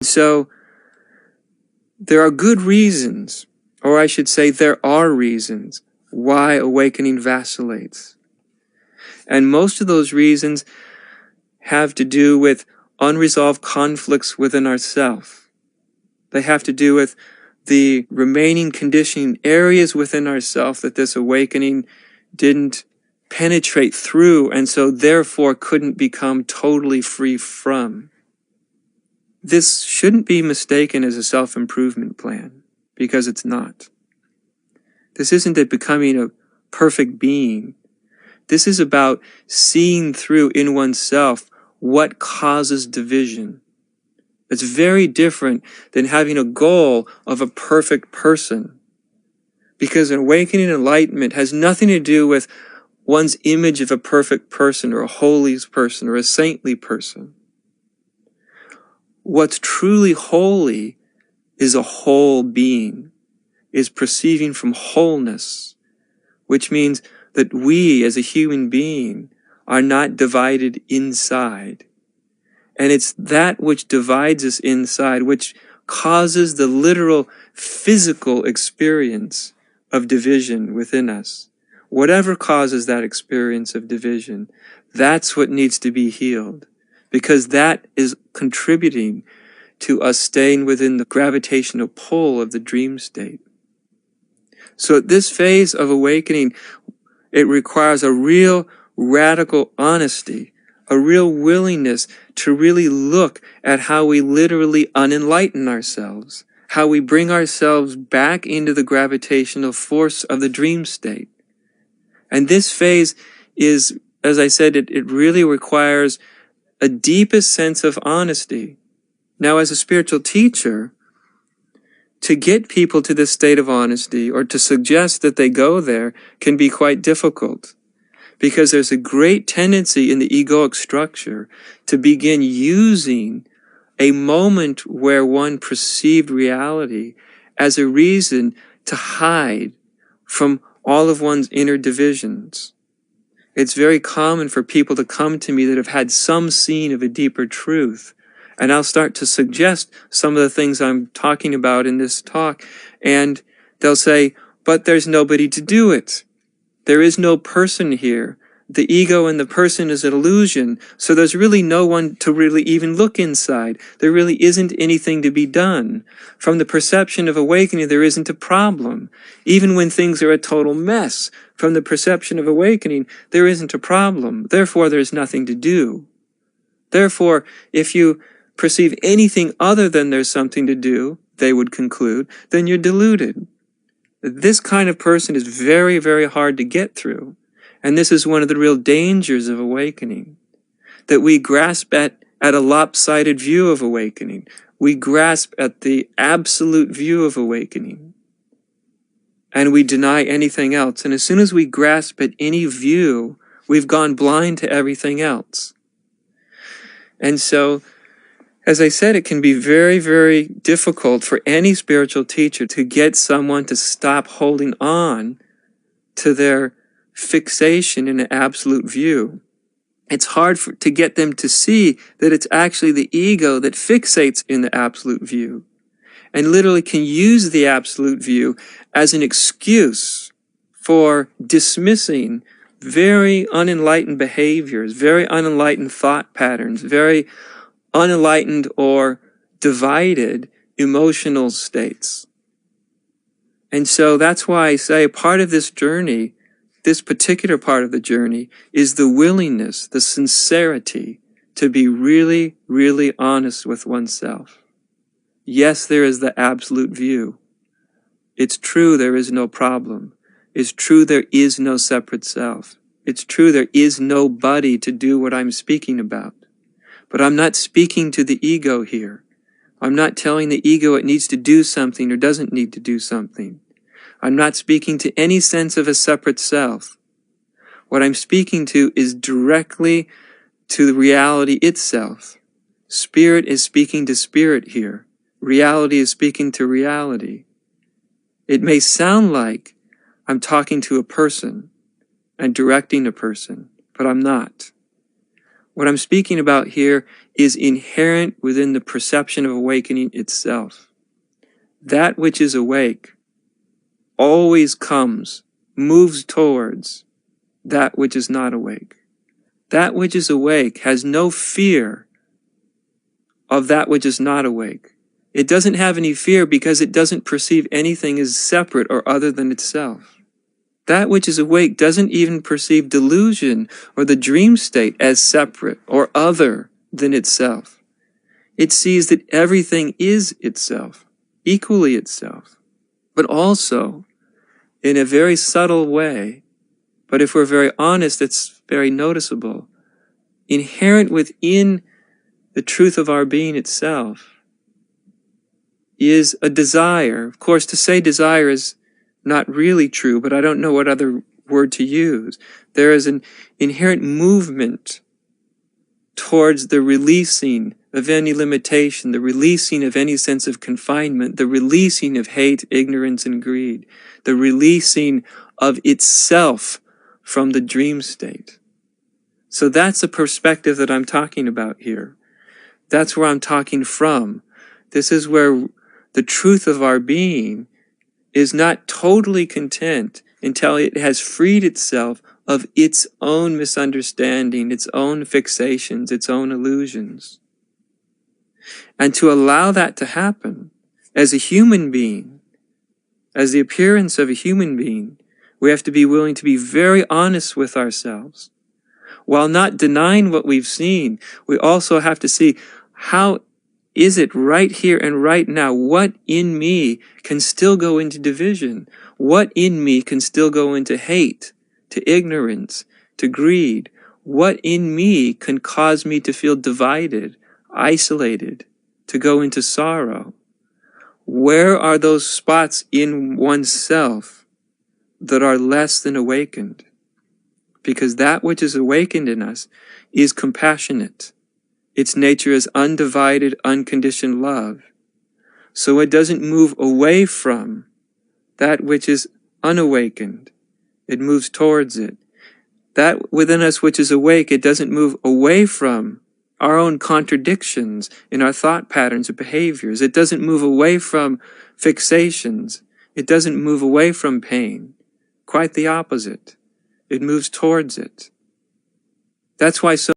so there are good reasons, or I should say there are reasons, why awakening vacillates. And most of those reasons have to do with unresolved conflicts within ourself. They have to do with the remaining conditioning areas within ourself that this awakening didn't penetrate through, and so therefore couldn't become totally free from. This shouldn't be mistaken as a self-improvement plan, because it's not. This isn't about becoming a perfect being. This is about seeing through in oneself what causes division. It's very different than having a goal of a perfect person. Because awakening enlightenment has nothing to do with one's image of a perfect person or a holy person or a saintly person. What's truly holy is a whole being, is perceiving from wholeness, which means that we as a human being are not divided inside. And it's that which divides us inside, which causes the literal physical experience of division within us. Whatever causes that experience of division, that's what needs to be healed, because that is contributing to us staying within the gravitational pull of the dream state. So at this phase of awakening, it requires a real radical honesty, a real willingness to really look at how we literally unenlighten ourselves, how we bring ourselves back into the gravitational force of the dream state. And this phase is, as I said, it really requires a deepest sense of honesty. Now, as a spiritual teacher, to get people to this state of honesty or to suggest that they go there can be quite difficult, because there's a great tendency in the egoic structure to begin using a moment where one perceived reality as a reason to hide from all of one's inner divisions. It's very common for people to come to me that have had some scene of a deeper truth, and I'll start to suggest some of the things I'm talking about in this talk, and they'll say, but there's nobody to do it. There is no person here. The ego and the person is an illusion, so there's really no one to really even look inside. There really isn't anything to be done. From the perception of awakening, there isn't a problem. Even when things are a total mess, from the perception of awakening, there isn't a problem. Therefore, there's nothing to do. Therefore, if you perceive anything other than there's something to do, they would conclude, then you're deluded. This kind of person is very, very hard to get through. And this is one of the real dangers of awakening, that we grasp at a lopsided view of awakening. We grasp at the absolute view of awakening, and we deny anything else. And as soon as we grasp at any view, we've gone blind to everything else. And so, as I said, it can be very, very difficult for any spiritual teacher to get someone to stop holding on to their fixation in an absolute view. It's hard to get them to see that it's actually the ego that fixates in the absolute view, and literally can use the absolute view as an excuse for dismissing very unenlightened behaviors, very unenlightened thought patterns, very unenlightened or divided emotional states. And so that's why I say part of this journey, this particular part of the journey, is the willingness, the sincerity to be really, really honest with oneself. Yes, there is the absolute view. It's true there is no problem. It's true there is no separate self. It's true there is nobody to do what I'm speaking about. But I'm not speaking to the ego here. I'm not telling the ego it needs to do something or doesn't need to do something. I'm not speaking to any sense of a separate self. What I'm speaking to is directly to the reality itself. Spirit is speaking to spirit here. Reality is speaking to reality. It may sound like I'm talking to a person and directing a person, but I'm not. What I'm speaking about here is inherent within the perception of awakening itself. That which is awake always moves towards that which is not awake. That which is awake has no fear of that which is not awake. It doesn't have any fear because it doesn't perceive anything as separate or other than itself. That which is awake doesn't even perceive delusion or the dream state as separate or other than itself. It sees that everything is itself, equally itself, but also in a very subtle way. But if we're very honest, it's very noticeable. Inherent within the truth of our being itself is a desire. Of course, to say desire is not really true, but I don't know what other word to use. There is an inherent movement towards the releasing of any limitation, the releasing of any sense of confinement, the releasing of hate, ignorance, and greed, the releasing of itself from the dream state. So that's the perspective that I'm talking about here. That's where I'm talking from. This is where the truth of our being is not totally content until it has freed itself of its own misunderstanding, its own fixations, its own illusions. And to allow that to happen, as a human being, as the appearance of a human being, we have to be willing to be very honest with ourselves. While not denying what we've seen, we also have to see, how is it right here and right now? What in me can still go into division? What in me can still go into hate, to ignorance, to greed? What in me can cause me to feel divided, isolated, to go into sorrow? Where are those spots in oneself that are less than awakened? Because that which is awakened in us is compassionate. Its nature is undivided, unconditioned love. So it doesn't move away from that which is unawakened. It moves towards it. That within us which is awake, it doesn't move away from our own contradictions in our thought patterns or behaviors. It doesn't move away from fixations. It doesn't move away from pain. Quite the opposite. It moves towards it. That's why so